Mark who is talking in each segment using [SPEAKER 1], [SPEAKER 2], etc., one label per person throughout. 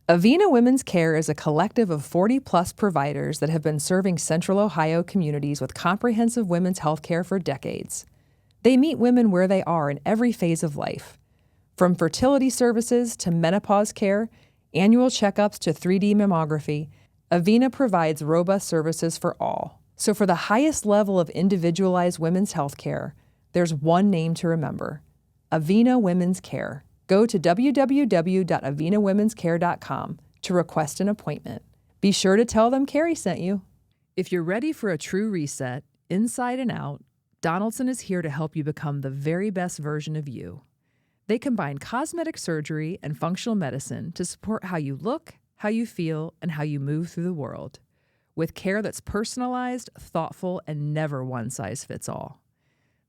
[SPEAKER 1] Avena Women's Care is a collective of 40-plus providers that have been serving Central Ohio communities with comprehensive women's health care for decades. They meet women where they are in every phase of life. From fertility services to menopause care, annual checkups to 3D mammography, Avena provides robust services for all. So for the highest level of individualized women's health care, there's one name to remember: Avena Women's Care. Go to www.avenawomenscare.com to request an appointment. Be sure to tell them Carrie sent you. If you're ready for a true reset, inside and out, Donaldson is here to help you become the very best version of you. They combine cosmetic surgery and functional medicine to support how you look, how you feel, and how you move through the world, with care that's personalized, thoughtful, and never one size fits all.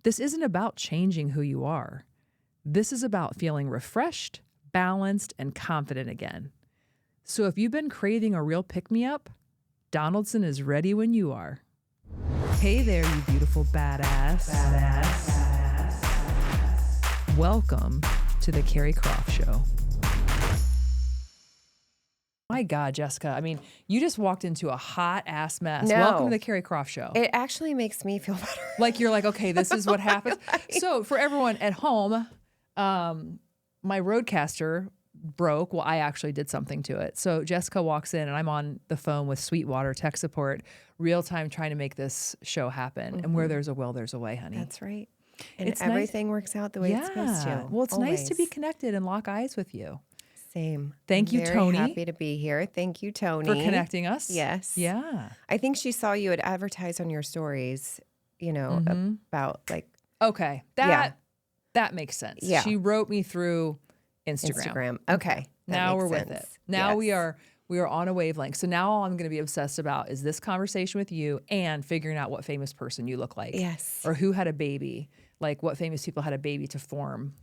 [SPEAKER 1] This isn't about changing who you are. This is about feeling refreshed, balanced, and confident again. So if you've been craving a real pick-me-up, Donaldson is ready when you are. Hey there, you beautiful badass. Welcome to the Carrie Croft Show. My God, Jessica, I mean, you just walked into a hot-ass mess.
[SPEAKER 2] No.
[SPEAKER 1] Welcome to the Carrie Croft Show.
[SPEAKER 2] It actually makes me feel better.
[SPEAKER 1] Like, you're like, okay, this is what happens.
[SPEAKER 2] Right.
[SPEAKER 1] So for everyone at home, my Rodecaster broke. Well, I actually did something to it. So Jessica walks in and I'm on the phone with Sweetwater tech support, real time trying to make this show happen. Mm-hmm. And where there's a will, there's a way, honey.
[SPEAKER 2] That's right. And it's everything works out the way it's supposed to.
[SPEAKER 1] Well, it's
[SPEAKER 2] always
[SPEAKER 1] nice to be connected and lock eyes with you.
[SPEAKER 2] Same.
[SPEAKER 1] Thank you,
[SPEAKER 2] Very
[SPEAKER 1] Tony.
[SPEAKER 2] Happy to be here. Thank you, Tony.
[SPEAKER 1] For connecting us.
[SPEAKER 2] Yes.
[SPEAKER 1] Yeah.
[SPEAKER 2] I think she saw you had advertised on your stories, about like.
[SPEAKER 1] Okay. That makes sense.
[SPEAKER 2] Yeah.
[SPEAKER 1] She wrote me through Instagram.
[SPEAKER 2] Okay.
[SPEAKER 1] Now we're
[SPEAKER 2] sense.
[SPEAKER 1] with it. Now
[SPEAKER 2] yes.
[SPEAKER 1] we are on a wavelength. So now all I'm going to be obsessed about is this conversation with you and figuring out what famous person you look like.
[SPEAKER 2] Yes.
[SPEAKER 1] Or who had a baby, like what famous people had a baby to form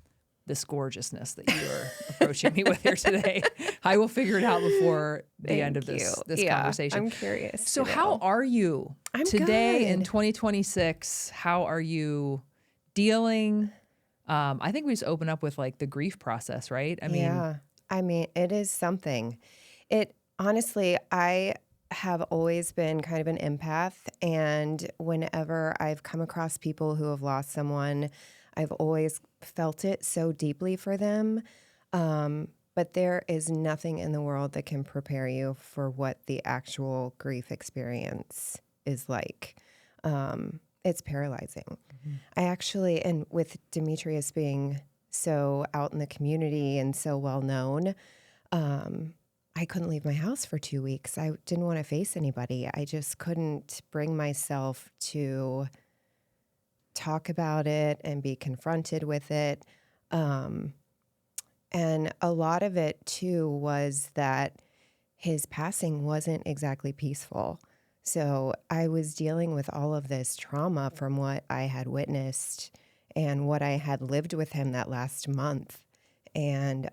[SPEAKER 1] this gorgeousness that you are approaching me with here today. I will figure it out before the end of this conversation.
[SPEAKER 2] I'm curious.
[SPEAKER 1] So how are you today
[SPEAKER 2] good.
[SPEAKER 1] in 2026? How are you dealing? I think we just open up with like the grief process, right?
[SPEAKER 2] I mean, it is something. Honestly, I have always been kind of an empath, and whenever I've come across people who have lost someone, I've always felt it so deeply for them. But there is nothing in the world that can prepare you for what the actual grief experience is like. It's paralyzing. Mm-hmm. I actually, and with Demetrius being so out in the community and so well known, I couldn't leave my house for 2 weeks. I didn't want to face anybody. I just couldn't bring myself to talk about it and be confronted with it. And a lot of it, too, was that his passing wasn't exactly peaceful. So I was dealing with all of this trauma from what I had witnessed and what I had lived with him that last month. And,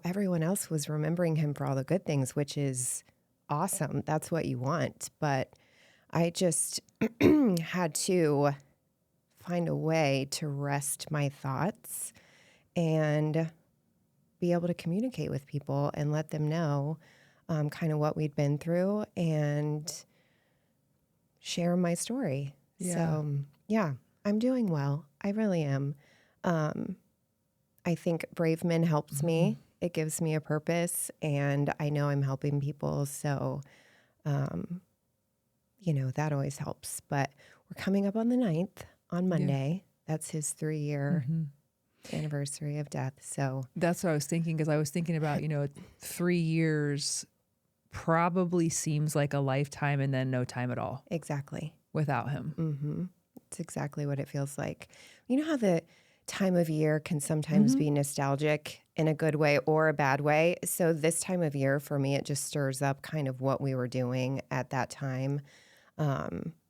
[SPEAKER 2] everyone else was remembering him for all the good things, which is awesome. That's what you want. But I just had to find a way to rest my thoughts and be able to communicate with people and let them know kind of what we'd been through and share my story.
[SPEAKER 1] Yeah.
[SPEAKER 2] So, I'm doing well. I really am. I think Brave Men helps me. It gives me a purpose, and I know I'm helping people. So, that always helps. But we're coming up on the 9th on Monday. Yeah. That's his 3-year anniversary of death. So
[SPEAKER 1] that's what I was thinking, because I was thinking about, 3 years probably seems like a lifetime and then no time at all.
[SPEAKER 2] Exactly.
[SPEAKER 1] Without him.
[SPEAKER 2] Mm-hmm. It's exactly what it feels like. You know how the time of year can sometimes be nostalgic in a good way or a bad way. So this time of year, for me, it just stirs up kind of what we were doing at that time.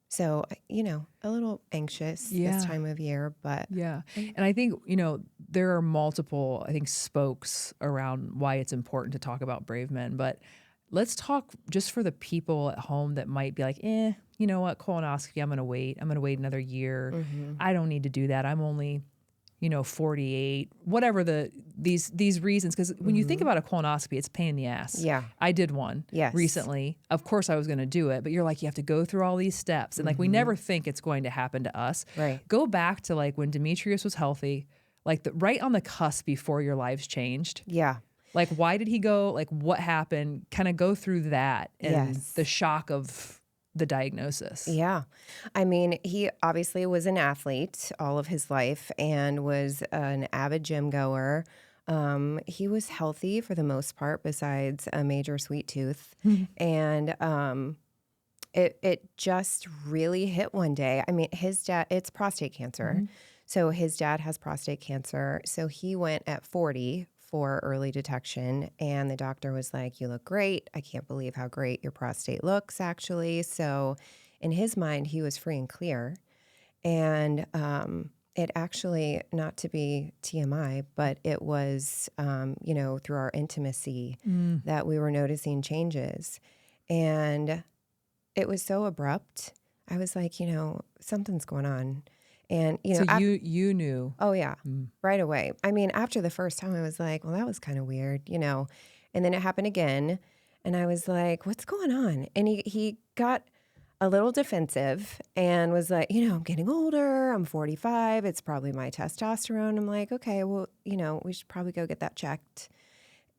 [SPEAKER 2] So, a little anxious this time of year, but.
[SPEAKER 1] Yeah. And I think, there are multiple, spokes around why it's important to talk about Brave Men. But let's talk just for the people at home that might be like, you know what, colonoscopy, I'm going to wait. I'm going to wait another year. I don't need to do that. I'm only 48, whatever these reasons. Because when you think about a colonoscopy, it's a pain in the ass.
[SPEAKER 2] Yeah.
[SPEAKER 1] I did one
[SPEAKER 2] Yes.
[SPEAKER 1] recently. Of course I was going to do it, but you're like, you have to go through all these steps. And like, we never think it's going to happen to us.
[SPEAKER 2] Right.
[SPEAKER 1] Go back to like when Demetrius was healthy, like right on the cusp before your lives changed.
[SPEAKER 2] Yeah.
[SPEAKER 1] Like, why did he go? Like, what happened? Kind of go through that and
[SPEAKER 2] Yes.
[SPEAKER 1] the shock of the diagnosis.
[SPEAKER 2] Yeah. I mean, he obviously was an athlete all of his life and was an avid gym goer. He was healthy for the most part, besides a major sweet tooth. And it just really hit one day. I mean, his dad, it's prostate cancer. So his dad has prostate cancer. So he went at 40 for early detection, and the doctor was like, "You look great. I can't believe how great your prostate looks, actually." So in his mind, he was free and clear. And it actually, not to be TMI, but it was, through our intimacy that we were noticing changes. And it was so abrupt. I was like, something's going on. And,
[SPEAKER 1] So you knew.
[SPEAKER 2] oh, yeah, right away. I mean, after the first time, I was like, well, that was kind of weird, And then it happened again. And I was like, what's going on? And he got a little defensive and was like, I'm getting older. I'm 45. It's probably my testosterone. I'm like, okay, well, we should probably go get that checked.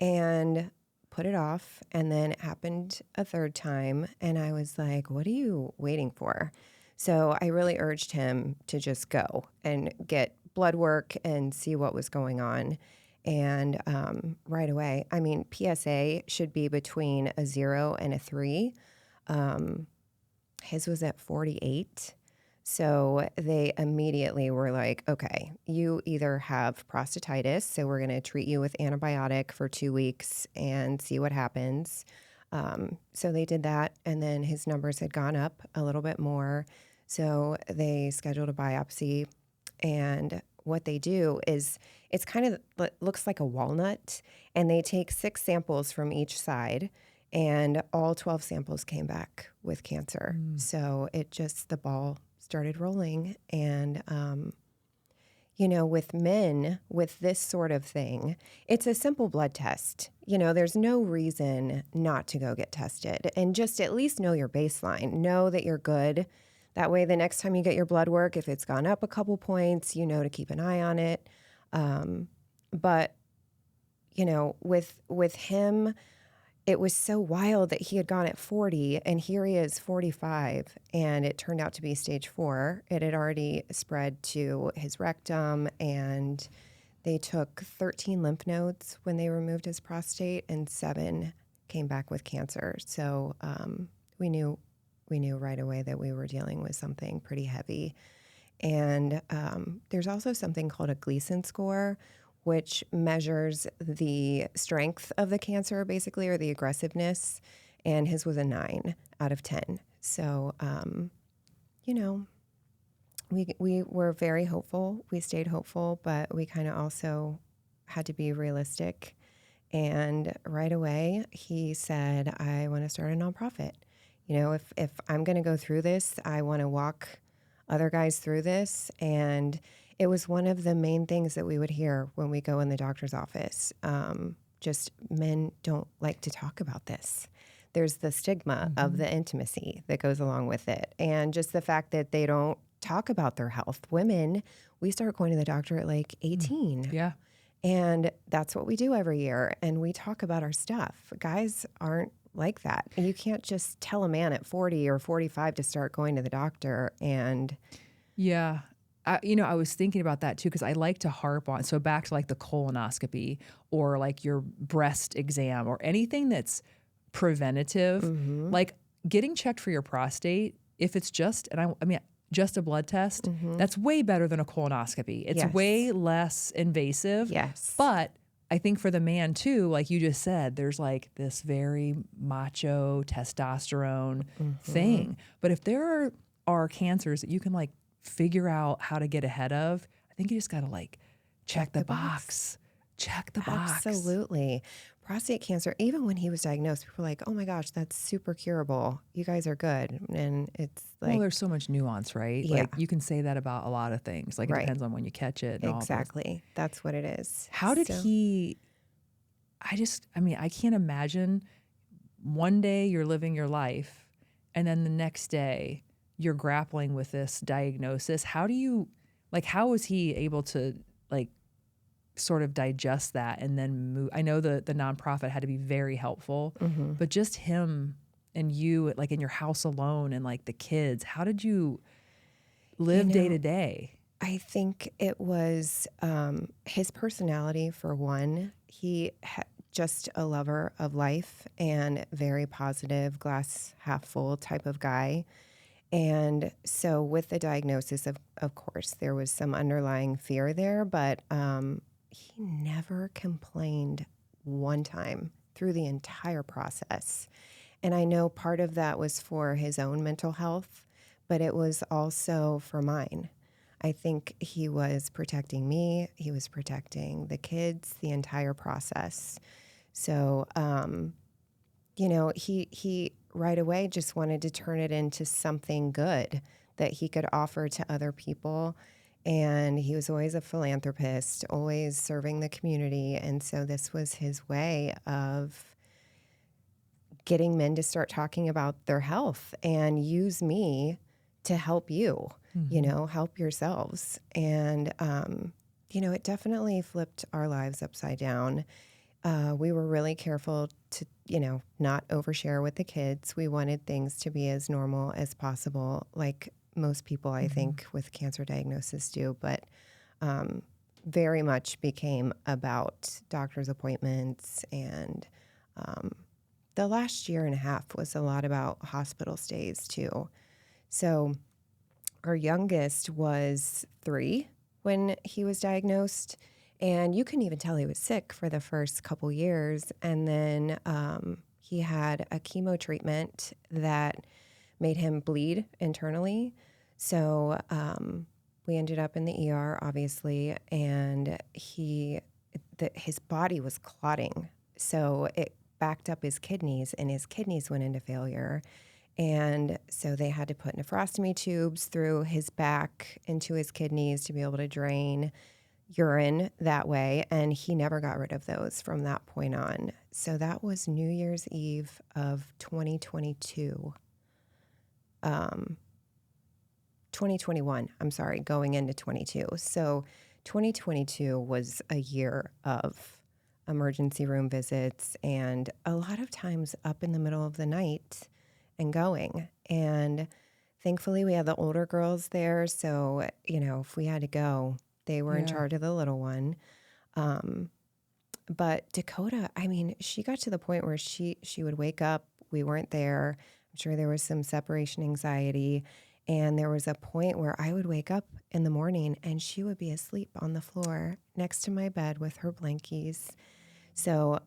[SPEAKER 2] And put it off. And then it happened a third time. And I was like, what are you waiting for? So I really urged him to just go and get blood work and see what was going on. And right away, I mean, PSA should be between a 0 and a 3. His was at 48. So they immediately were like, okay, you either have prostatitis, so we're going to treat you with antibiotic for 2 weeks and see what happens. So they did that, and then his numbers had gone up a little bit more. So they scheduled a biopsy, and what they do is it's kind of looks like a walnut, and they take 6 samples from each side, and all 12 samples came back with cancer. So the ball started rolling. And, with men, with this sort of thing, it's a simple blood test. There's no reason not to go get tested, and just at least know your baseline, know that you're good. That way, the next time you get your blood work, if it's gone up a couple points, to keep an eye on it. But, with him, it was so wild that he had gone at 40, and here he is 45, and it turned out to be stage 4. It had already spread to his rectum, and they took 13 lymph nodes when they removed his prostate, and 7 came back with cancer. So we knew right away that we were dealing with something pretty heavy. And there's also something called a Gleason score, which measures the strength of the cancer, basically, or the aggressiveness. And his was a 9 out of 10. So, we were very hopeful. We stayed hopeful, but we kind of also had to be realistic. And right away, he said, I want to start a nonprofit. If I'm going to go through this, I want to walk other guys through this. And it was one of the main things that we would hear when we go in the doctor's office. Just men don't like to talk about this. There's the stigma of the intimacy that goes along with it. And just the fact that they don't talk about their health. Women, we start going to the doctor at like 18.
[SPEAKER 1] Yeah.
[SPEAKER 2] And that's what we do every year. And we talk about our stuff. Guys aren't like that. And you can't just tell a man at 40 or 45 to start going to the doctor. And
[SPEAKER 1] yeah. I was thinking about that too, because I like to harp on, so back to like the colonoscopy or like your breast exam or anything that's preventative, like getting checked for your prostate, if it's just, just a blood test, that's way better than a colonoscopy. It's way less invasive.
[SPEAKER 2] Yes.
[SPEAKER 1] But I think for the man too, like you just said, there's like this very macho testosterone thing. But if there are cancers that you can like figure out how to get ahead of, I think you just got to like check the box. Check the box.
[SPEAKER 2] Absolutely. prostate cancer, even when he was diagnosed, people were like, oh my gosh, that's super curable. You guys are good. And it's
[SPEAKER 1] Well,
[SPEAKER 2] like,
[SPEAKER 1] there's so much nuance, right?
[SPEAKER 2] yeah,
[SPEAKER 1] Like you can say that about a lot of things. Like it
[SPEAKER 2] right.
[SPEAKER 1] depends on when you catch it and all of those.
[SPEAKER 2] Exactly. That's what it is.
[SPEAKER 1] How did
[SPEAKER 2] So,
[SPEAKER 1] he, I mean, I can't imagine one day you're living your life and then the next day you're grappling with this diagnosis. How was he able to like sort of digest that and then move? I know the nonprofit had to be very helpful, but just him and you like in your house alone and like the kids, how did you
[SPEAKER 2] you
[SPEAKER 1] live day
[SPEAKER 2] know,
[SPEAKER 1] to day?
[SPEAKER 2] I think it was his personality, for one. Just a lover of life and very positive, glass half full type of guy. And so, with the diagnosis, of course, there was some underlying fear there, but he never complained one time through the entire process. And I know part of that was for his own mental health, but it was also for mine. I think he was protecting me, he was protecting the kids, the entire process. So, he right away just wanted to turn it into something good that he could offer to other people. And he was always a philanthropist, always serving the community. And so this was his way of getting men to start talking about their health and use me to help you, help yourselves. And, it definitely flipped our lives upside down. We were really careful to, not overshare with the kids. We wanted things to be as normal as possible, like most people, I think, with cancer diagnosis do. But very much became about doctor's appointments. And the last year and a half was a lot about hospital stays, too. So our youngest was 3 when he was diagnosed. And you couldn't even tell he was sick for the first couple years. And then he had a chemo treatment that made him bleed internally. So we ended up in the ER, obviously, and his body was clotting. So it backed up his kidneys, and his kidneys went into failure. And so they had to put nephrostomy tubes through his back into his kidneys to be able to drain urine that way, and he never got rid of those from that point on. So that was New Year's Eve of 2022. 2021, I'm sorry, going into 22. So 2022 was a year of emergency room visits and a lot of times up in the middle of the night and going. And thankfully we had the older girls there. So, if we had to go, they were in charge of the little one. But Dakota, I mean, she got to the point where she would wake up. We weren't there. I'm sure there was some separation anxiety. And there was a point where I would wake up in the morning and she would be asleep on the floor next to my bed with her blankies. So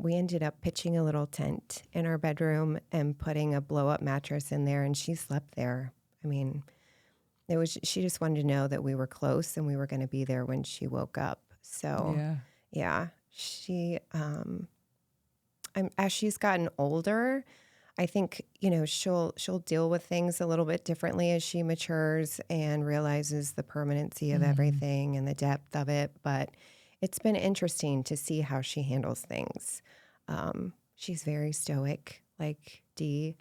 [SPEAKER 2] we ended up pitching a little tent in our bedroom and putting a blow-up mattress in there, and she slept there. I mean, she just wanted to know that we were close and we were going to be there when she woke up. So yeah, she as she's gotten older, I think she'll deal with things a little bit differently as she matures and realizes the permanency of everything and the depth of it. But it's been interesting to see how she handles things. She's very stoic, like Dee,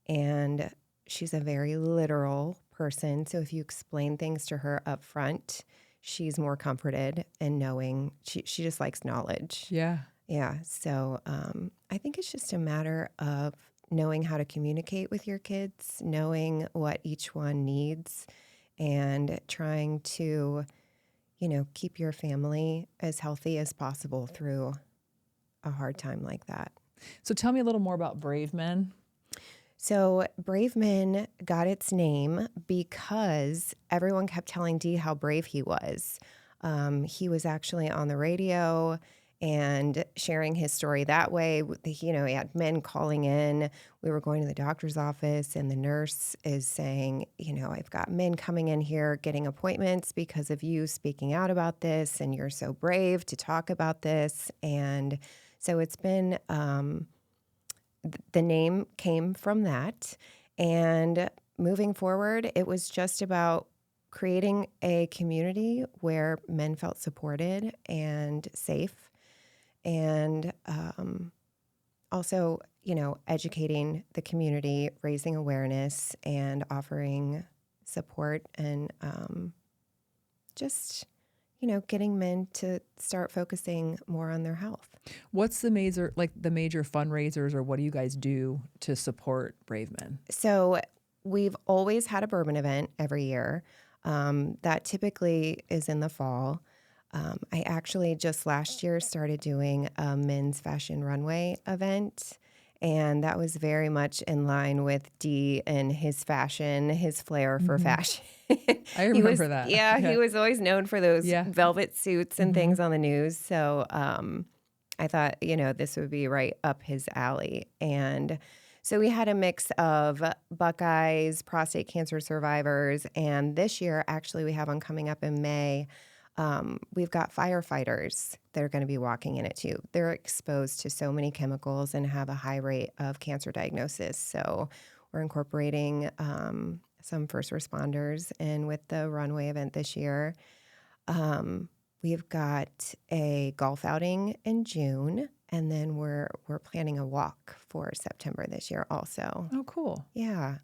[SPEAKER 2] and she's a very literal person. So if you explain things to her up front, she's more comforted and knowing. She just likes knowledge.
[SPEAKER 1] Yeah.
[SPEAKER 2] Yeah. So I think it's just a matter of knowing how to communicate with your kids, knowing what each one needs, and trying to, keep your family as healthy as possible through a hard time like that.
[SPEAKER 1] So tell me a little more about Brave Men.
[SPEAKER 2] So Brave Men got its name because everyone kept telling Dee how brave he was. He was actually on the radio and sharing his story that way. He had men calling in. We were going to the doctor's office, and the nurse is saying, I've got men coming in here getting appointments because of you speaking out about this, and you're so brave to talk about this. And So it's been, the name came from that. And moving forward, it was just about creating a community where men felt supported and safe. And also, educating the community, raising awareness, and offering support and just, getting men to start focusing more on their health.
[SPEAKER 1] What's the major fundraisers, or what do you guys do to support Brave Men?
[SPEAKER 2] So we've always had a bourbon event every year. That typically is in the fall. I actually just last year started doing a men's fashion runway event, and that was very much in line with Dee and his fashion, his flair for fashion.
[SPEAKER 1] I remember that.
[SPEAKER 2] Yeah, he was always known for those
[SPEAKER 1] Yeah.
[SPEAKER 2] velvet suits and things on the news. So I thought, this would be right up his alley. And so we had a mix of Buckeyes, prostate cancer survivors, and this year, actually, we have one coming up in May. We've got firefighters that are going to be walking in it too. They're exposed to so many chemicals and have a high rate of cancer diagnosis. So we're incorporating some first responders in with the runway event this year. We've got a golf outing in June, and then we're planning a walk for September this year also.
[SPEAKER 1] Oh, cool.
[SPEAKER 2] Yeah.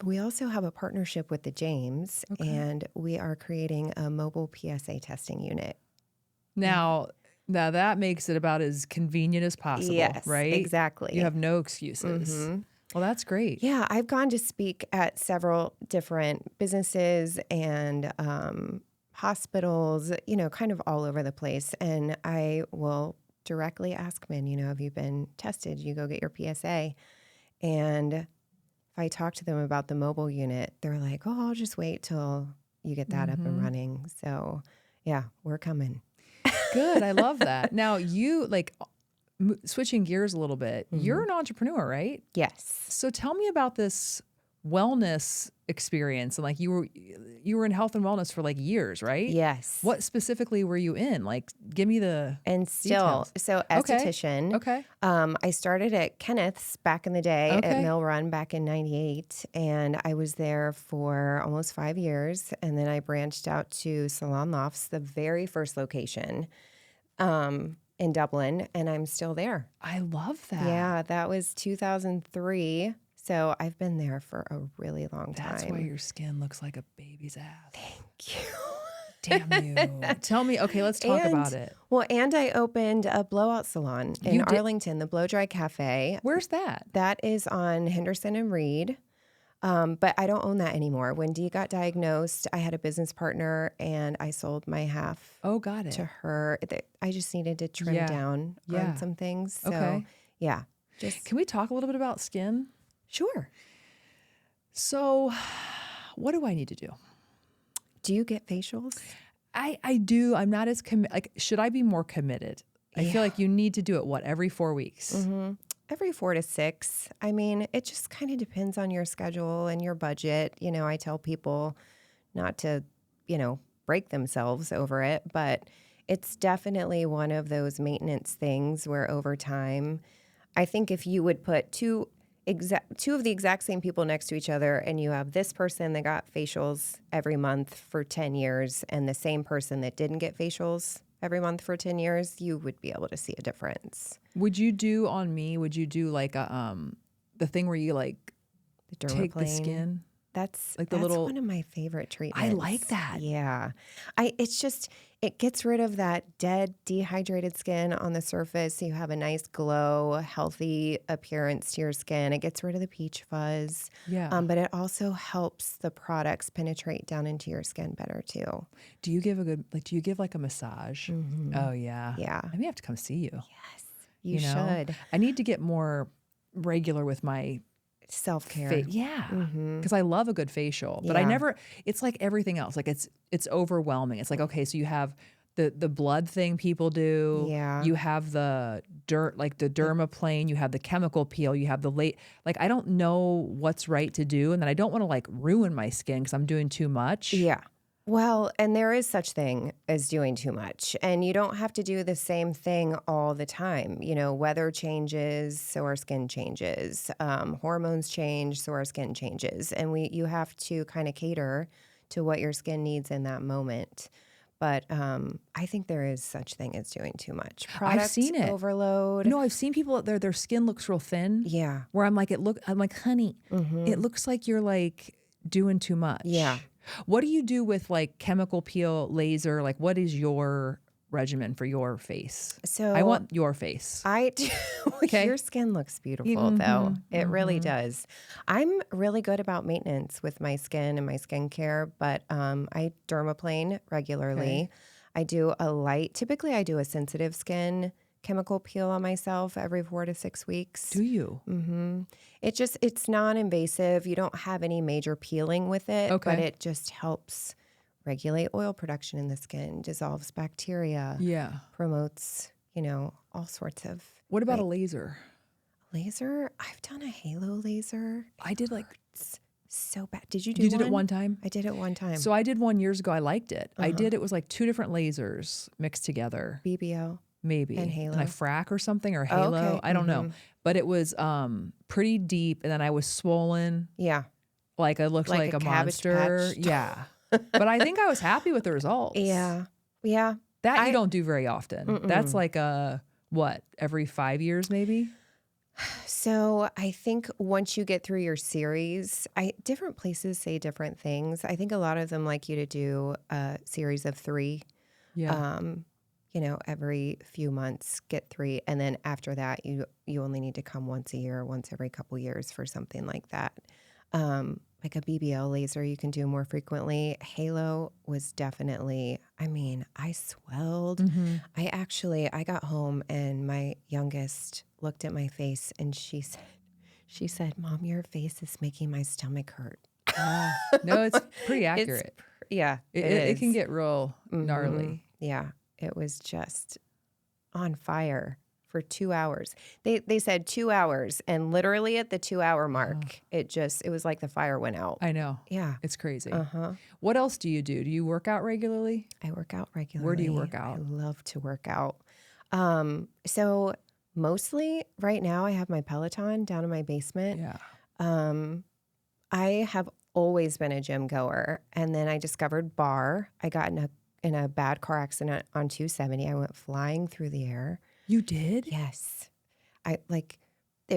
[SPEAKER 2] We also have a partnership with the James, and we are creating a mobile PSA testing unit.
[SPEAKER 1] Now that makes it about as convenient as possible,
[SPEAKER 2] Yes,
[SPEAKER 1] right?
[SPEAKER 2] exactly.
[SPEAKER 1] You have no excuses. Well, that's great.
[SPEAKER 2] Yeah, I've gone to speak at several different businesses and hospitals, kind of all over the place. And I will directly ask men, have you been tested? You go get your PSA. And if I talk to them about the mobile unit, they're like, oh, I'll just wait till you get that up and running. So yeah, we're coming.
[SPEAKER 1] Good. I love that. Now you switching gears a little bit, you're an entrepreneur, right?
[SPEAKER 2] Yes.
[SPEAKER 1] So tell me about this wellness experience. And you were in health and wellness for years, right?
[SPEAKER 2] Yes.
[SPEAKER 1] What specifically were you in? Give me the
[SPEAKER 2] And still,
[SPEAKER 1] details.
[SPEAKER 2] so esthetician.
[SPEAKER 1] Okay.
[SPEAKER 2] I started at Kenneth's back in the day at
[SPEAKER 1] Okay.
[SPEAKER 2] Mill Run back in 98. And I was there for almost 5 years. And then I branched out to Salon Lofts, the very first location in Dublin. And I'm still there.
[SPEAKER 1] I love that.
[SPEAKER 2] Yeah, that was 2003. So I've been there for a really long time.
[SPEAKER 1] That's why your skin looks like a baby's ass.
[SPEAKER 2] Thank you.
[SPEAKER 1] Damn you. Tell me. Okay, let's talk about it.
[SPEAKER 2] Well, and I opened a blowout salon in Arlington, the Blow Dry Cafe.
[SPEAKER 1] Where's that?
[SPEAKER 2] That is on Henderson and Reed. But I don't own that anymore. When Dee got diagnosed, I had a business partner and I sold my half
[SPEAKER 1] Got it.
[SPEAKER 2] to her. I just needed to trim down on some things. So, yeah.
[SPEAKER 1] Can we talk a little bit about skin?
[SPEAKER 2] Sure.
[SPEAKER 1] So what do I need to do?
[SPEAKER 2] Do you get facials?
[SPEAKER 1] I do. I'm not as should I be more committed? I feel like you need to do it, every 4 weeks?
[SPEAKER 2] Every 4 to 6. I mean, it just kind of depends on your schedule and your budget. I tell people not to, break themselves over it, but it's definitely one of those maintenance things where over time, I think if you would put two of the exact same people next to each other, and you have this person that got facials every month for 10 years and the same person that didn't get facials every month for 10 years, you would be able to see a difference.
[SPEAKER 1] Would you do the thing where you
[SPEAKER 2] The
[SPEAKER 1] take the
[SPEAKER 2] dermaplane.
[SPEAKER 1] skin?
[SPEAKER 2] That's
[SPEAKER 1] little.
[SPEAKER 2] one of my favorite treatments.
[SPEAKER 1] I like that.
[SPEAKER 2] Yeah. It gets rid of that dead, dehydrated skin on the surface. So you have a nice glow, healthy appearance to your skin. It gets rid of the peach fuzz.
[SPEAKER 1] Yeah.
[SPEAKER 2] But it also helps the products penetrate down into your skin better too.
[SPEAKER 1] Do you give a massage? Oh yeah.
[SPEAKER 2] Yeah.
[SPEAKER 1] I may have to come see you.
[SPEAKER 2] Yes. You
[SPEAKER 1] know?
[SPEAKER 2] should.
[SPEAKER 1] I need to get more regular with my
[SPEAKER 2] Self-care.
[SPEAKER 1] Yeah. Because I love a good facial, but it's like everything else. It's overwhelming. It's like, okay, so you have the blood thing people do.
[SPEAKER 2] Yeah.
[SPEAKER 1] You have the dirt, the dermaplane, you have the chemical peel, you have the I don't know what's right to do. And then I don't want to ruin my skin because I'm doing too much.
[SPEAKER 2] Yeah. Well, and there is such thing as doing too much, and you don't have to do the same thing all the time. Weather changes, so our skin changes. Hormones change, so our skin changes, and you have to kind of cater to what your skin needs in that moment. But I think there is such thing as doing too much. Product
[SPEAKER 1] I've seen it.
[SPEAKER 2] overload.
[SPEAKER 1] No, I've seen people out there, their skin looks real thin.
[SPEAKER 2] Yeah.
[SPEAKER 1] Where I'm like, honey, it looks like you're like doing too much.
[SPEAKER 2] Yeah.
[SPEAKER 1] What do you do with like chemical peel, laser? Like, what is your regimen for your face?
[SPEAKER 2] So
[SPEAKER 1] I want your face.
[SPEAKER 2] I do.
[SPEAKER 1] Okay.
[SPEAKER 2] Your skin looks beautiful, though. It really does. I'm really good about maintenance with my skin and my skincare, but I dermaplane regularly. Okay. Typically I do a sensitive skin chemical peel on myself every 4 to 6 weeks.
[SPEAKER 1] Do you?
[SPEAKER 2] Mm-hmm. It's non-invasive. You don't have any major peeling with it, but it just helps regulate oil production in the skin, dissolves bacteria, promotes, all sorts of.
[SPEAKER 1] What about a laser?
[SPEAKER 2] Laser? I've done a halo laser.
[SPEAKER 1] I did
[SPEAKER 2] It's so bad. Did you do
[SPEAKER 1] You did it one time?
[SPEAKER 2] I did it one time.
[SPEAKER 1] So I did one years ago. I liked it. It was like 2 different lasers mixed together.
[SPEAKER 2] BBL.
[SPEAKER 1] Maybe.
[SPEAKER 2] And halo.
[SPEAKER 1] And I frack or something or halo.
[SPEAKER 2] Okay.
[SPEAKER 1] I don't know. But it was pretty deep. And then I was swollen.
[SPEAKER 2] Yeah.
[SPEAKER 1] Like I looked like a monster.
[SPEAKER 2] Patch.
[SPEAKER 1] Yeah. But I think I was happy with the results.
[SPEAKER 2] Yeah. Yeah.
[SPEAKER 1] That you don't do very often. That's like every 5 years maybe?
[SPEAKER 2] So I think once you get through your series, different places say different things. I think a lot of them like you to do a series of 3.
[SPEAKER 1] Yeah.
[SPEAKER 2] Every few months, get 3. And then after that, you only need to come once a year, once every couple years for something like that. Like a BBL laser you can do more frequently. Halo was definitely, I swelled. I got home and my youngest looked at my face and she said, Mom, your face is making my stomach hurt.
[SPEAKER 1] No, it's pretty accurate.
[SPEAKER 2] It
[SPEAKER 1] can get real gnarly.
[SPEAKER 2] Yeah. It was just on fire for 2 hours. They said 2 hours, and literally at the 2-hour mark, it was like the fire went out.
[SPEAKER 1] I know.
[SPEAKER 2] Yeah.
[SPEAKER 1] It's crazy. What else do you do? Do you work out regularly?
[SPEAKER 2] I work out regularly.
[SPEAKER 1] Where do you work out?
[SPEAKER 2] I love to work out. So mostly right now I have my Peloton down in my basement.
[SPEAKER 1] Yeah.
[SPEAKER 2] I have always been a gym goer, and then I discovered bar. I got in a bad car accident on 270. I went flying through the air.
[SPEAKER 1] You did?
[SPEAKER 2] Yes. It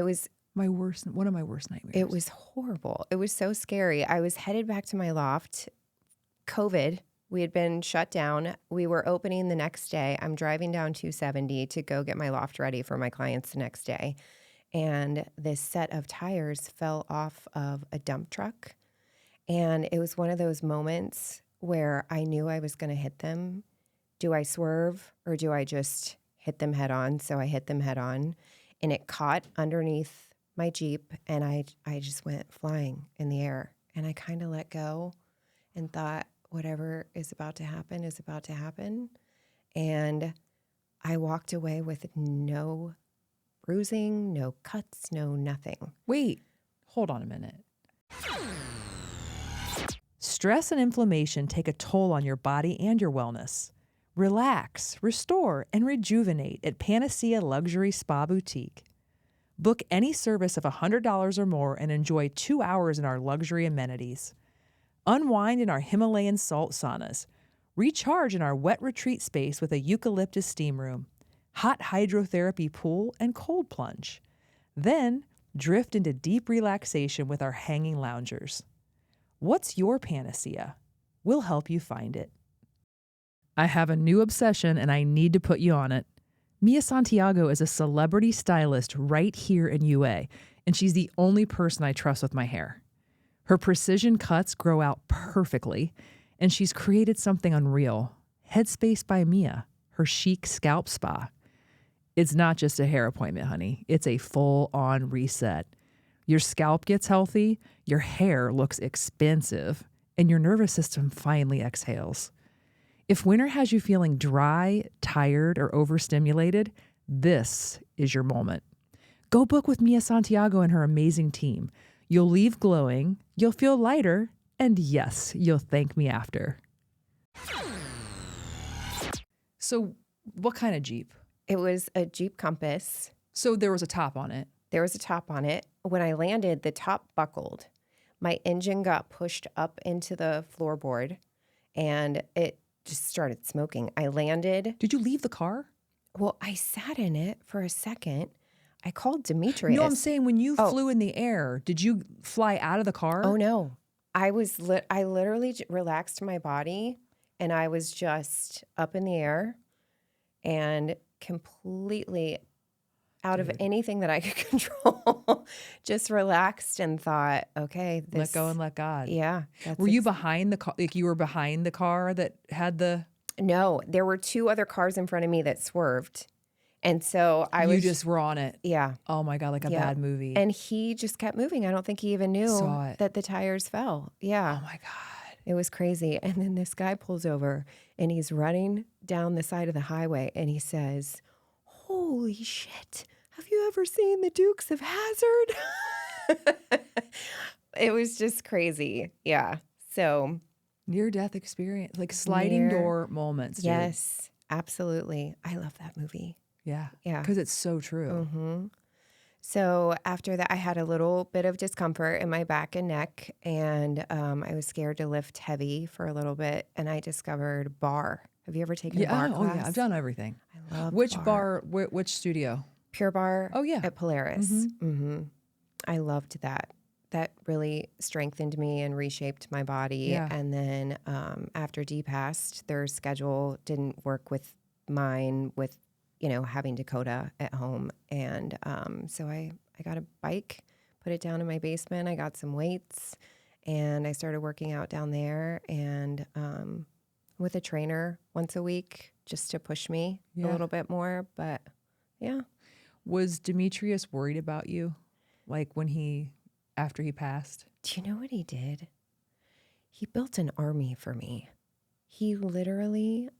[SPEAKER 2] was
[SPEAKER 1] one of my worst nightmares.
[SPEAKER 2] It was horrible. It was so scary. I was headed back to my loft. COVID, we had been shut down. We were opening the next day. I'm driving down 270 to go get my loft ready for my clients the next day. And this set of tires fell off of a dump truck. And it was one of those moments where I knew I was going to hit them. Do I swerve or do I just hit them head on? So I hit them head on, and it caught underneath my Jeep, and I just went flying in the air. And I kind of let go and thought, whatever is about to happen is about to happen. And I walked away with no bruising, no cuts, no nothing.
[SPEAKER 1] Wait, hold on a minute. Stress and inflammation take a toll on your body and your wellness. Relax, restore, and rejuvenate at Panacea Luxury Spa Boutique. Book any service of $100 or more and enjoy 2 hours in our luxury amenities. Unwind in our Himalayan salt saunas. Recharge in our wet retreat space with a eucalyptus steam room, hot hydrotherapy pool, and cold plunge. Then drift into deep relaxation with our hanging loungers. What's your panacea? We'll help you find it. I have a new obsession and I need to put you on it. Mia Santiago is a celebrity stylist right here in UA, and she's the only person I trust with my hair. Her precision cuts grow out perfectly, and she's created something unreal. Headspace by Mia, her chic scalp spa. It's not just a hair appointment, honey. It's a full-on reset. Your scalp gets healthy, your hair looks expansive, and your nervous system finally exhales. If winter has you feeling dry, tired, or overstimulated, this is your moment. Go book with Mia Santiago and her amazing team. You'll leave glowing, you'll feel lighter, and yes, you'll thank me after. So what kind of Jeep?
[SPEAKER 2] It was a Jeep Compass.
[SPEAKER 1] So there was a top on it.
[SPEAKER 2] There was a top on it. When I landed, the top buckled. My engine got pushed up into the floorboard and it just started smoking. I landed.
[SPEAKER 1] Did you leave the car?
[SPEAKER 2] Well, I sat in it for a second. I called Demetrius.
[SPEAKER 1] No, I'm saying when you flew in the air, did you fly out of the car?
[SPEAKER 2] Oh, no. I literally relaxed my body and I was just up in the air and completely out of anything that I could control, just relaxed and thought, okay,
[SPEAKER 1] Let go and let God.
[SPEAKER 2] Yeah.
[SPEAKER 1] Were you behind the car? Like you were behind the car that had the...
[SPEAKER 2] No, there were two other cars in front of me that swerved. And so
[SPEAKER 1] You just were on it.
[SPEAKER 2] Yeah.
[SPEAKER 1] Oh my God, like a bad movie.
[SPEAKER 2] And he just kept moving. I don't think he even knew that the tires fell. Yeah.
[SPEAKER 1] Oh my God.
[SPEAKER 2] It was crazy. And then this guy pulls over and he's running down the side of the highway and he says, "Holy shit. Have you ever seen the Dukes of Hazzard?" It was just crazy. Yeah. So
[SPEAKER 1] near-death experience, like sliding door moments. Dude.
[SPEAKER 2] Yes, absolutely. I love that movie.
[SPEAKER 1] Yeah.
[SPEAKER 2] Yeah.
[SPEAKER 1] Because it's so true.
[SPEAKER 2] Mm-hmm. So after that, I had a little bit of discomfort in my back and neck, and I was scared to lift heavy for a little bit, and I discovered bar. Have you ever taken a bar class?
[SPEAKER 1] Oh, yeah. I've done everything.
[SPEAKER 2] I love
[SPEAKER 1] Which
[SPEAKER 2] bar.
[SPEAKER 1] Which studio?
[SPEAKER 2] Pure Bar.
[SPEAKER 1] Oh, yeah.
[SPEAKER 2] At Polaris. Mm-hmm. I loved that. That really strengthened me and reshaped my body.
[SPEAKER 1] Yeah.
[SPEAKER 2] And then after D passed, their schedule didn't work with mine with, having Dakota at home. And so I got a bike, put it down in my basement. I got some weights and I started working out down there and with a trainer once a week just to push me a little bit more. But yeah.
[SPEAKER 1] Was Demetrius worried about you? Like after he passed?
[SPEAKER 2] Do you know what he did? He built an army for me. He literally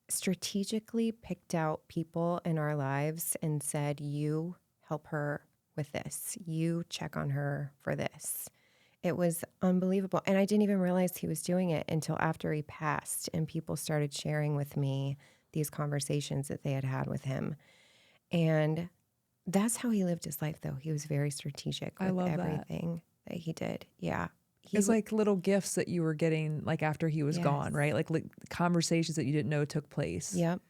[SPEAKER 2] strategically picked out people in our lives and said, "You help her with this. You check on her for this." It was unbelievable. And I didn't even realize he was doing it until after he passed and people started sharing with me these conversations that they had had with him. And that's how he lived his life, though. He was very strategic with everything that he did. Yeah.
[SPEAKER 1] It's like little gifts that you were getting like after he was gone, right? Like conversations that you didn't know took place.
[SPEAKER 2] Yep.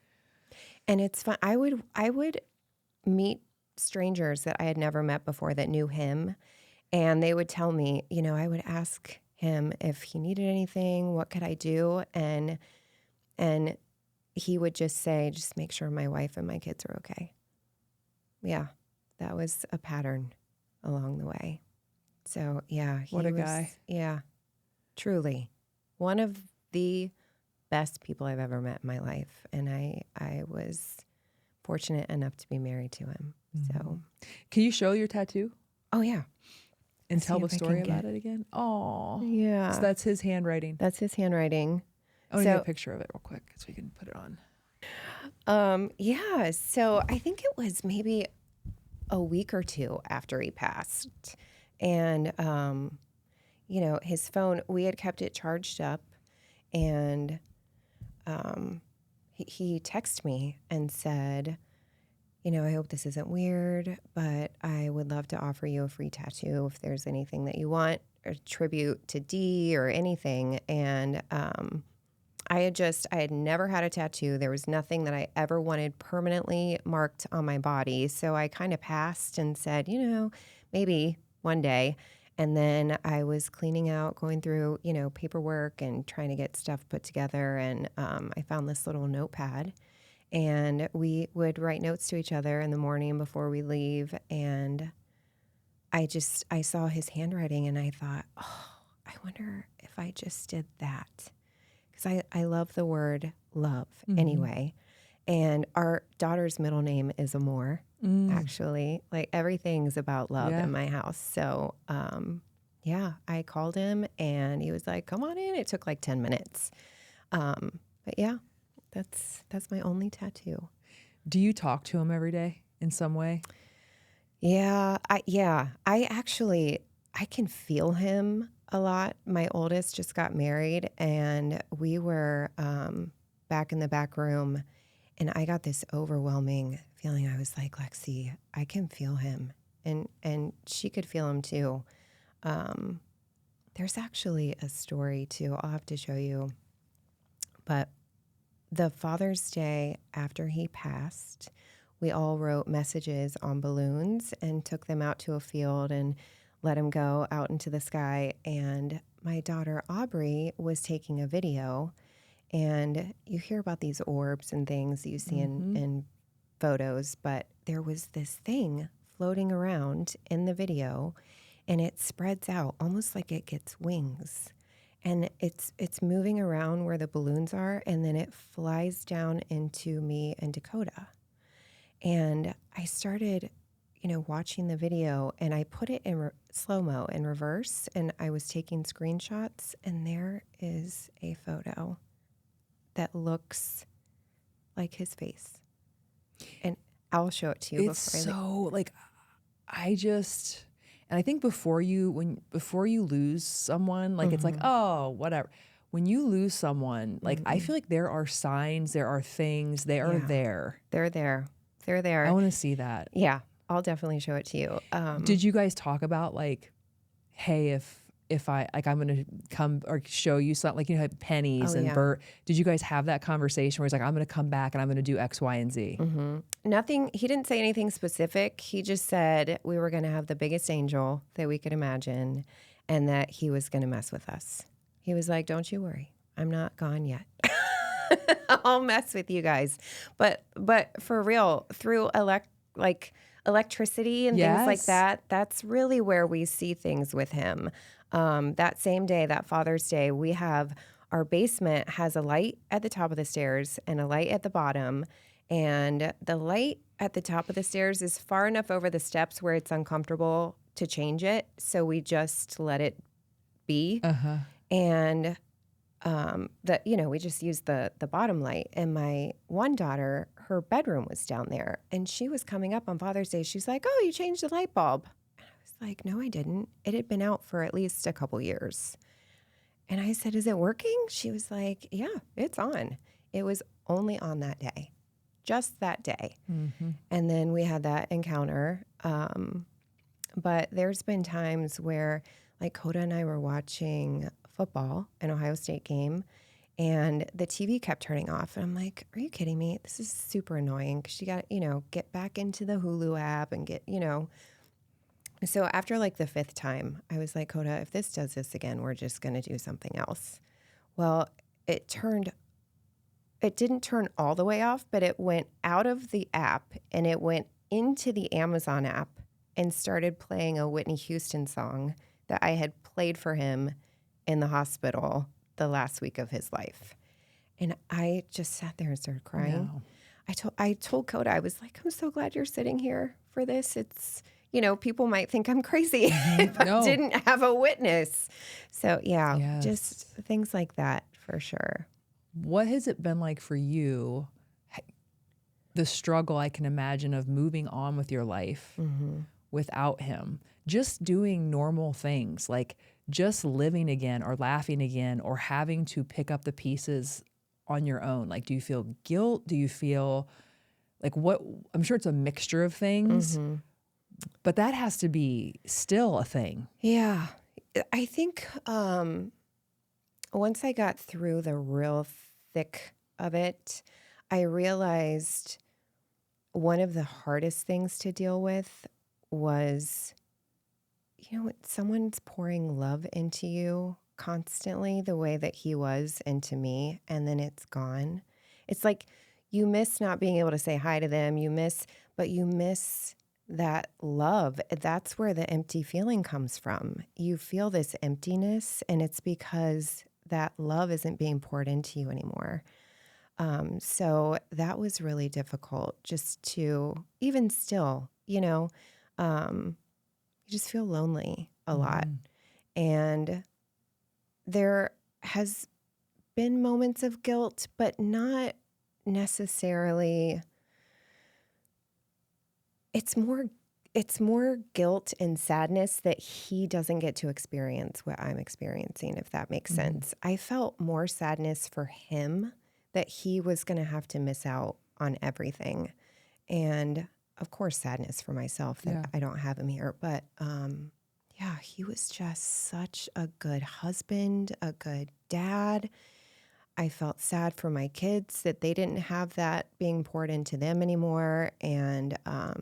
[SPEAKER 2] And it's fun. I would meet strangers that I had never met before that knew him. And they would tell me, I would ask him if he needed anything, what could I do? And he would just say, just make sure my wife and my kids are okay. Yeah, that was a pattern along the way. So, yeah.
[SPEAKER 1] What a guy.
[SPEAKER 2] Yeah, truly. One of the best people I've ever met in my life. And I was fortunate enough to be married to him. Mm-hmm. So,
[SPEAKER 1] can you show your tattoo?
[SPEAKER 2] Oh, yeah.
[SPEAKER 1] And tell the story about it again? Oh.
[SPEAKER 2] Yeah.
[SPEAKER 1] So that's his handwriting.
[SPEAKER 2] That's his handwriting.
[SPEAKER 1] I want to get a picture of it real quick so we can put it on.
[SPEAKER 2] Yeah. So I think it was maybe a week or two after he passed. And, his phone, we had kept it charged up. And he texted me and said, I hope this isn't weird, but I would love to offer you a free tattoo if there's anything that you want, or tribute to Dee or anything. And I had never had a tattoo. There was nothing that I ever wanted permanently marked on my body. So I kind of passed and said, maybe one day. And then I was cleaning out, going through, paperwork and trying to get stuff put together. And I found this little notepad. And we would write notes to each other in the morning before we leave. And I saw his handwriting and I thought, oh, I wonder if I just did that. Because I love the word love anyway. And our daughter's middle name is Amor, actually. Like everything's about love in my house. So, I called him and he was like, come on in. It took like 10 minutes. But yeah. That's my only tattoo.
[SPEAKER 1] Do you talk to him every day in some way?
[SPEAKER 2] Yeah. I can feel him a lot. My oldest just got married and we were back in the back room, and I got this overwhelming feeling. I was like, Lexi, I can feel him. And she could feel him too. There's actually a story too. I'll have to show you. But the Father's Day after he passed, we all wrote messages on balloons and took them out to a field and let him go out into the sky. And my daughter Aubrey was taking a video, and you hear about these orbs and things that you see in photos, but there was this thing floating around in the video, and it spreads out almost like it gets wings. And it's moving around where the balloons are, and then it flies down into me and Dakota. And I started, watching the video, and I put it in slow-mo in reverse, and I was taking screenshots, and there is a photo that looks like his face. And I'll show it to you.
[SPEAKER 1] And I think before you lose someone, like it's like, oh, whatever. When you lose someone, like I feel like there are signs, there are things, they are there.
[SPEAKER 2] They're there. They're there.
[SPEAKER 1] I want to see that.
[SPEAKER 2] Yeah, I'll definitely show it to you.
[SPEAKER 1] Did you guys talk about like, hey, if I'm going to come or show you something, like, had Pennies and Bert. Did you guys have that conversation where he's like, I'm going to come back and I'm going to do X, Y, and Z?
[SPEAKER 2] Nothing. He didn't say anything specific. He just said we were going to have the biggest angel that we could imagine, and that he was going to mess with us. He was like, don't you worry. I'm not gone yet. I'll mess with you guys. But for real, through electricity and things like that, that's really where we see things with him. That same day, that Father's Day, our basement has a light at the top of the stairs and a light at the bottom. And the light at the top of the stairs is far enough over the steps where it's uncomfortable to change it. So we just let it be. And we just used the bottom light. And my one daughter, her bedroom was down there, and she was coming up on Father's Day. She's like, oh, you changed the light bulb. Like, no, I didn't. It had been out for at least a couple years. And I said, is it working? She was like, yeah, it's on. It was only on that day, just that day. And then we had that encounter. But there's been times where, like, Coda and I were watching football, an Ohio State game, and the TV kept turning off. And I'm like, are you kidding me? This is super annoying, because you got to, get back into the Hulu app and get. So after like the 5th time, I was like, Coda, if this does this again, we're just going to do something else. Well, it didn't turn all the way off, but it went out of the app and it went into the Amazon app and started playing a Whitney Houston song that I had played for him in the hospital the last week of his life. And I just sat there and started crying. No. I told Coda, I was like, I'm so glad you're sitting here for this. It's, people might think I'm crazy if I didn't have a witness. So, just things like that for sure.
[SPEAKER 1] What has it been like for you, the struggle I can imagine of moving on with your life without him? Just doing normal things, like just living again or laughing again or having to pick up the pieces on your own. Like, do you feel guilt? Do you feel like what? I'm sure it's a mixture of things. But that has to be still a thing.
[SPEAKER 2] Yeah. I think once I got through the real thick of it, I realized one of the hardest things to deal with was, when someone's pouring love into you constantly the way that he was into me, and then it's gone. It's like you miss not being able to say hi to them. You miss that love. That's where the empty feeling comes from. You feel this emptiness, and it's because that love isn't being poured into you anymore. So that was really difficult, just to, even still, you just feel lonely a lot. And there has been moments of guilt, but not necessarily. It's more guilt and sadness that he doesn't get to experience what I'm experiencing, if that makes sense. I felt more sadness for him that he was going to have to miss out on everything. And of course, sadness for myself that I don't have him here. But yeah, he was just such a good husband, a good dad. I felt sad for my kids that they didn't have that being poured into them anymore. And I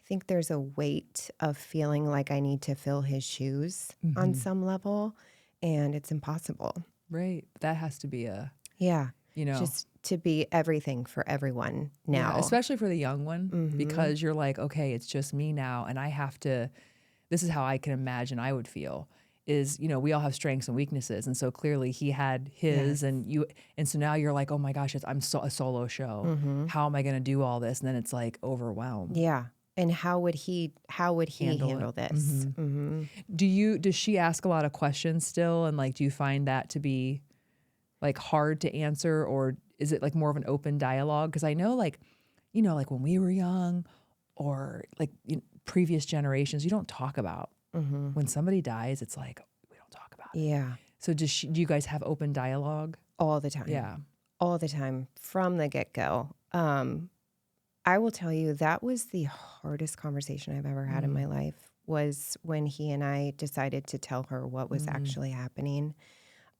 [SPEAKER 2] think there's a weight of feeling like I need to fill his shoes on some level, and it's impossible.
[SPEAKER 1] Right. That has to be
[SPEAKER 2] Yeah.
[SPEAKER 1] you know,
[SPEAKER 2] Just to be everything for everyone now.
[SPEAKER 1] yeah, especially for the young one, because you're like, okay, it's just me now, and I have to. This is how I can imagine I would feel. Is, we all have strengths and weaknesses, and so clearly he had his, and so now you're like, oh my gosh, I'm a solo show. How am I going to do all this? And then it's like overwhelmed.
[SPEAKER 2] Yeah. And how would he handle this?
[SPEAKER 1] Does she ask a lot of questions still, and like, do you find that to be like hard to answer, or is it like more of an open dialogue? Because I know, like, like when we were young, or like previous generations, you don't talk about when somebody dies. It's like we don't talk about it.
[SPEAKER 2] Yeah.
[SPEAKER 1] So do you guys have open dialogue?
[SPEAKER 2] All the time.
[SPEAKER 1] Yeah.
[SPEAKER 2] All the time from the get-go. I will tell you that was the hardest conversation I've ever had in my life, was when he and I decided to tell her what was actually happening.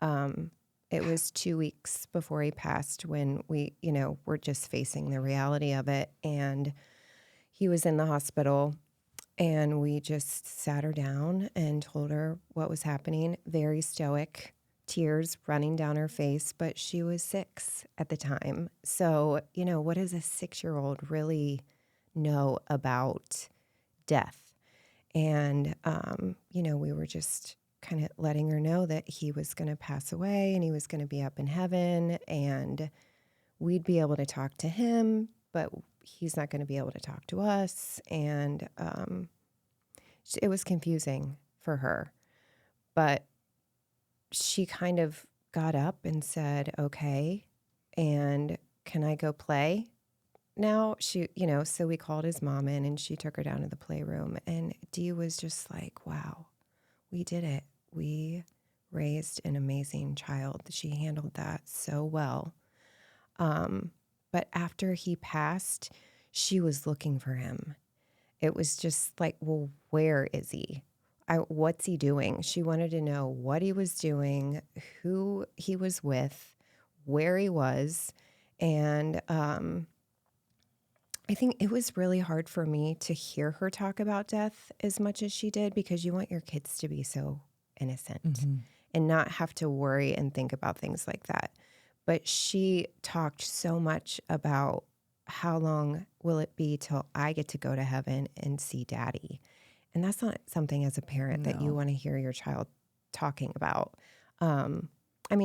[SPEAKER 2] It was 2 weeks before he passed when we, were just facing the reality of it. And he was in the hospital, and we just sat her down and told her what was happening. Very stoic, tears running down her face, but she was 6 at the time. So, what does a 6-year-old really know about death? And, we were just kind of letting her know that he was going to pass away and he was going to be up in heaven, and we'd be able to talk to him, but he's not going to be able to talk to us. And it was confusing for her. But she kind of got up and said, okay, and can I go play now? So we called his mom in, and she took her down to the playroom. And Dee was just like, wow, we did it. We raised an amazing child. She handled that so well. But after he passed, she was looking for him. It was just like, well, where is he? What's he doing? She wanted to know what he was doing, who he was with, where he was. And I think it was really hard for me to hear her talk about death as much as she did, because you want your kids to be so innocent and not have to worry and think about things like that. But she talked so much about how long will it be till I get to go to heaven and see daddy. And that's not something as a parent that you want to hear your child talking about.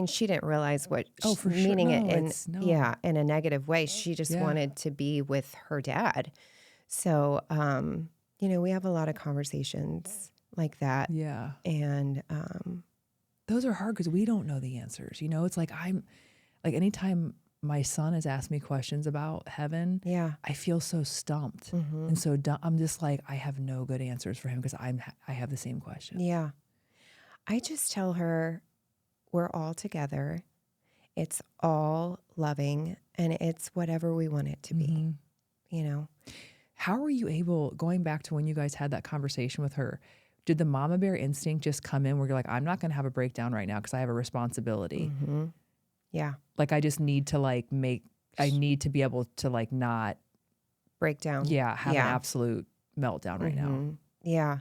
[SPEAKER 2] She didn't realize what meaning it in a negative way. She just wanted to be with her dad. So, we have a lot of conversations like that.
[SPEAKER 1] Yeah.
[SPEAKER 2] And
[SPEAKER 1] those are hard because we don't know the answers. It's like anytime my son has asked me questions about heaven, I feel so stumped. And so I'm just like, I have no good answers for him because I have the same question.
[SPEAKER 2] Yeah. I just tell her we're all together. It's all loving, and it's whatever we want it to be,
[SPEAKER 1] How were you able, going back to when you guys had that conversation with her, did the mama bear instinct just come in where you're like, I'm not going to have a breakdown right now because I have a responsibility?
[SPEAKER 2] Yeah.
[SPEAKER 1] Like, I just need to I need to be able to not
[SPEAKER 2] break down.
[SPEAKER 1] Yeah. Have an absolute meltdown right now.
[SPEAKER 2] Yeah.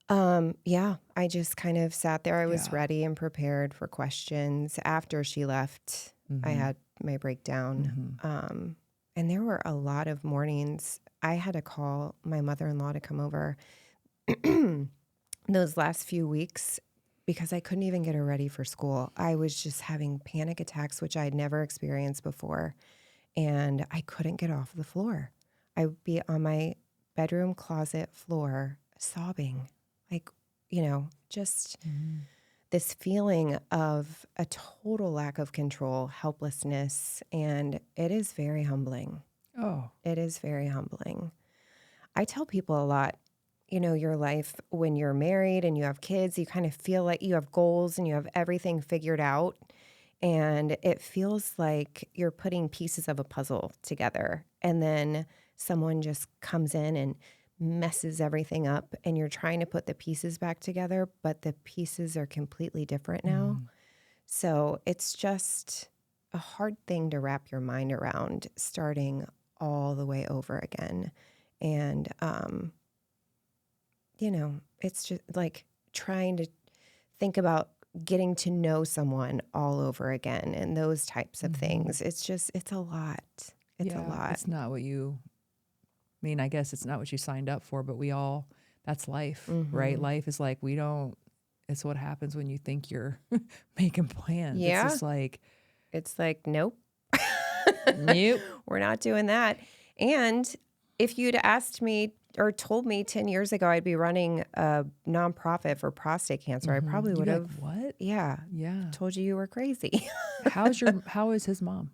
[SPEAKER 2] I just kind of sat there. I was ready and prepared for questions. After she left, I had my breakdown. And there were a lot of mornings I had to call my mother-in-law to come over those last few weeks, because I couldn't even get her ready for school. I was just having panic attacks, which I had never experienced before. And I couldn't get off the floor. I would be on my bedroom closet floor sobbing, just this feeling of a total lack of control, helplessness. And it is very humbling.
[SPEAKER 1] Oh.
[SPEAKER 2] It is very humbling. I tell people a lot, your life when you're married and you have kids, you kind of feel like you have goals and you have everything figured out. And it feels like you're putting pieces of a puzzle together. And then someone just comes in and messes everything up. And you're trying to put the pieces back together, but the pieces are completely different now. So it's just a hard thing to wrap your mind around, starting all the way over again. And, it's just like trying to think about getting to know someone all over again and those types of things. It's a lot. It's a lot.
[SPEAKER 1] It's not what I guess it's not what you signed up for, but that's life, right? Life is like, it's what happens when you think you're making plans.
[SPEAKER 2] Yeah. It's like, nope.
[SPEAKER 1] Nope.
[SPEAKER 2] We're not doing that. And if you'd asked me or told me 10 years ago I'd be running a nonprofit for prostate cancer, I probably would have.
[SPEAKER 1] What?
[SPEAKER 2] Yeah.
[SPEAKER 1] Yeah.
[SPEAKER 2] Told you were crazy.
[SPEAKER 1] How is his mom?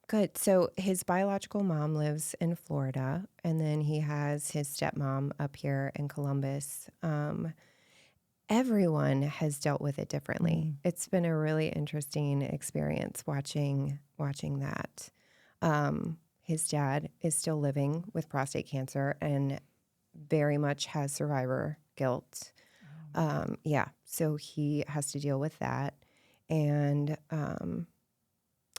[SPEAKER 2] Good. So his biological mom lives in Florida, and then he has his stepmom up here in Columbus. Everyone has dealt with it differently. It's been a really interesting experience watching that. His dad is still living with prostate cancer and very much has survivor guilt. So he has to deal with that. And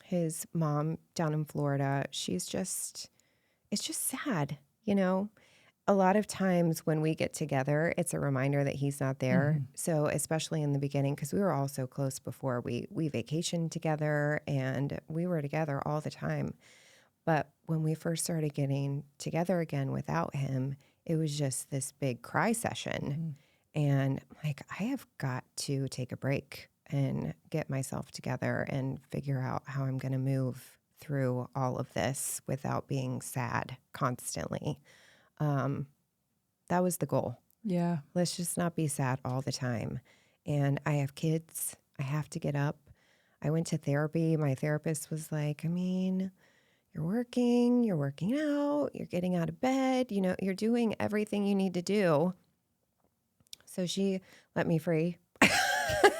[SPEAKER 2] his mom down in Florida, it's just sad, A lot of times when we get together, it's a reminder that he's not there. So especially in the beginning, because we were all so close before, we vacationed together and we were together all the time. But when we first started getting together again without him, it was just this big cry session. And like, I have got to take a break and get myself together and figure out how I'm going to move through all of this without being sad constantly. That was the goal.
[SPEAKER 1] Yeah.
[SPEAKER 2] Let's just not be sad all the time. And I have kids. I have to get up. I went to therapy. My therapist was like, you're working out, you're getting out of bed, you're doing everything you need to do. So she let me free.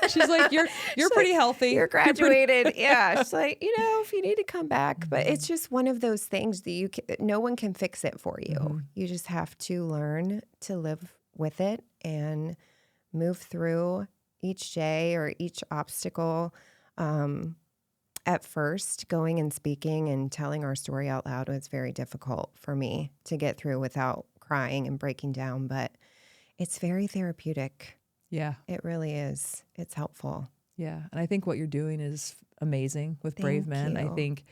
[SPEAKER 1] She's like, you're pretty healthy.
[SPEAKER 2] You're graduated. Yeah. She's like, if you need to come back. But it's just one of those things that no one can fix it for you. You just have to learn to live with it and move through each day or each obstacle. At first, going and speaking and telling our story out loud was very difficult for me to get through without crying and breaking down. But it's very therapeutic.
[SPEAKER 1] Yeah.
[SPEAKER 2] It really is. It's helpful.
[SPEAKER 1] Yeah. And I think what you're doing is amazing with Brave Men.
[SPEAKER 2] you.
[SPEAKER 1] I think,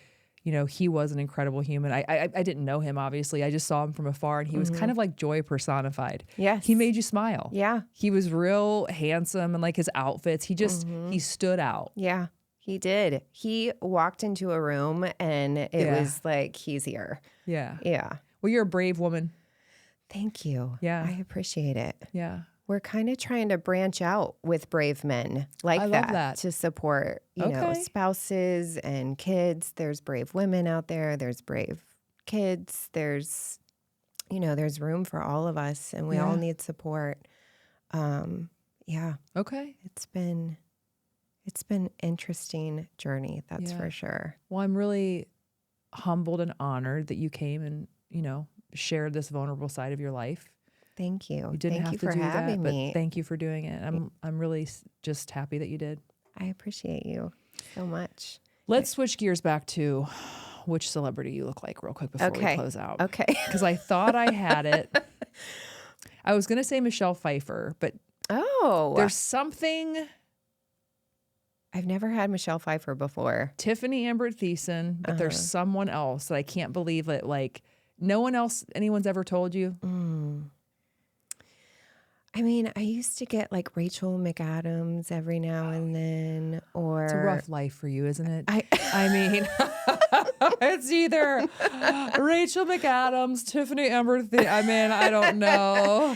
[SPEAKER 1] he was an incredible human. I didn't know him, obviously. I just saw him from afar, and he was kind of like joy personified.
[SPEAKER 2] Yes.
[SPEAKER 1] He made you smile.
[SPEAKER 2] Yeah.
[SPEAKER 1] He was real handsome, and like his outfits, he stood out.
[SPEAKER 2] Yeah, he did. He walked into a room and it was like, he's here.
[SPEAKER 1] Yeah.
[SPEAKER 2] Yeah.
[SPEAKER 1] Well, you're a brave woman.
[SPEAKER 2] Thank you.
[SPEAKER 1] Yeah.
[SPEAKER 2] I appreciate it.
[SPEAKER 1] Yeah.
[SPEAKER 2] We're kind of trying to branch out with Brave Men like
[SPEAKER 1] I love that.
[SPEAKER 2] to support, spouses and kids. There's brave women out there. There's brave kids. There's room for all of us, and we all need support.
[SPEAKER 1] Okay.
[SPEAKER 2] It's been interesting journey. That's for sure.
[SPEAKER 1] Well, I'm really humbled and honored that you came and, shared this vulnerable side of your life.
[SPEAKER 2] Thank you.
[SPEAKER 1] You didn't have to
[SPEAKER 2] for
[SPEAKER 1] do
[SPEAKER 2] having
[SPEAKER 1] that,
[SPEAKER 2] me.
[SPEAKER 1] but thank you for doing it. I'm really just happy that you did.
[SPEAKER 2] I appreciate you so much.
[SPEAKER 1] Let's switch gears back to which celebrity you look like real quick before we close out.
[SPEAKER 2] Okay.
[SPEAKER 1] Because I thought I had it. I was going to say Michelle Pfeiffer, but there's something.
[SPEAKER 2] I've never had Michelle Pfeiffer before.
[SPEAKER 1] Tiffany Amber Thiessen, but there's someone else that I can't believe that anyone's ever told you.
[SPEAKER 2] I used to get like Rachel McAdams every now and then, or
[SPEAKER 1] it's a rough life for you, isn't it? It's either Rachel McAdams, Tiffany Amber Thiessen. I don't know.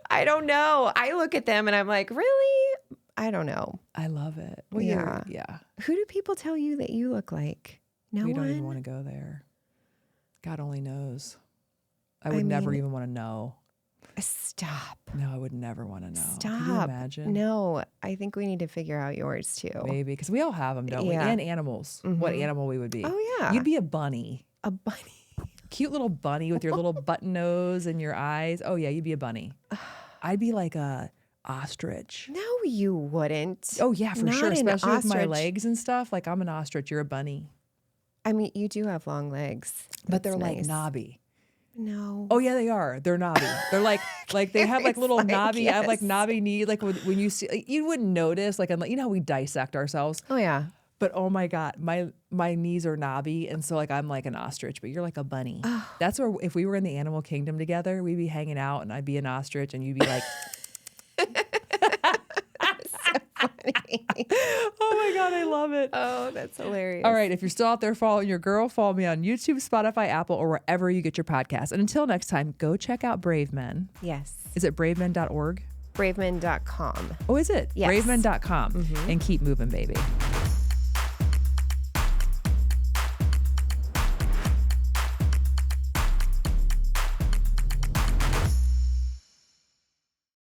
[SPEAKER 2] I don't know. I look at them and I'm like, really? I don't know.
[SPEAKER 1] I love it. Well,
[SPEAKER 2] yeah.
[SPEAKER 1] Yeah.
[SPEAKER 2] Who do people tell you that you look like? No one?
[SPEAKER 1] We don't even want to go there. God only knows. I would never even want to know.
[SPEAKER 2] Stop.
[SPEAKER 1] No, I would never want to know.
[SPEAKER 2] Stop.
[SPEAKER 1] Can you imagine?
[SPEAKER 2] No, I think we need to figure out yours too.
[SPEAKER 1] Maybe, because we all have them, don't we?
[SPEAKER 2] Yeah.
[SPEAKER 1] And animals. What animal we would be.
[SPEAKER 2] Oh, yeah.
[SPEAKER 1] You'd be a bunny.
[SPEAKER 2] A bunny.
[SPEAKER 1] Cute little bunny with your little button nose and your eyes. Oh, yeah, you'd be a bunny. I'd be like a ostrich.
[SPEAKER 2] No, you wouldn't.
[SPEAKER 1] Oh, yeah, for
[SPEAKER 2] Not
[SPEAKER 1] sure.
[SPEAKER 2] an
[SPEAKER 1] Especially with my
[SPEAKER 2] ostrich.
[SPEAKER 1] legs and stuff. Like, I'm an ostrich. You're a bunny.
[SPEAKER 2] I mean, you do have long legs.
[SPEAKER 1] But they're
[SPEAKER 2] That's
[SPEAKER 1] like
[SPEAKER 2] nice.
[SPEAKER 1] knobby.
[SPEAKER 2] No.
[SPEAKER 1] Oh yeah, they are. They're knobby. They're like they have like little
[SPEAKER 2] Like,
[SPEAKER 1] knobby. I have like
[SPEAKER 2] yes.
[SPEAKER 1] knobby knee. Like when you see, like, you wouldn't notice. Like you know how we dissect ourselves.
[SPEAKER 2] Oh, yeah.
[SPEAKER 1] But oh my god, my knees are knobby, and so like I'm like an ostrich, but you're like a bunny. That's where if we were in the animal kingdom together, we'd be hanging out, and I'd be an ostrich, and you'd be like. Oh my god, I love it.
[SPEAKER 2] Oh, that's hilarious.
[SPEAKER 1] All right, if you're still out there following your girl, follow me on YouTube, Spotify, Apple, or wherever you get your podcasts. And until next time, go check out Brave Men.
[SPEAKER 2] Yes.
[SPEAKER 1] Is it bravemen.org?
[SPEAKER 2] Bravemen.com.
[SPEAKER 1] Oh, is it?
[SPEAKER 2] Yes.
[SPEAKER 1] Bravemen.com. And keep moving, baby.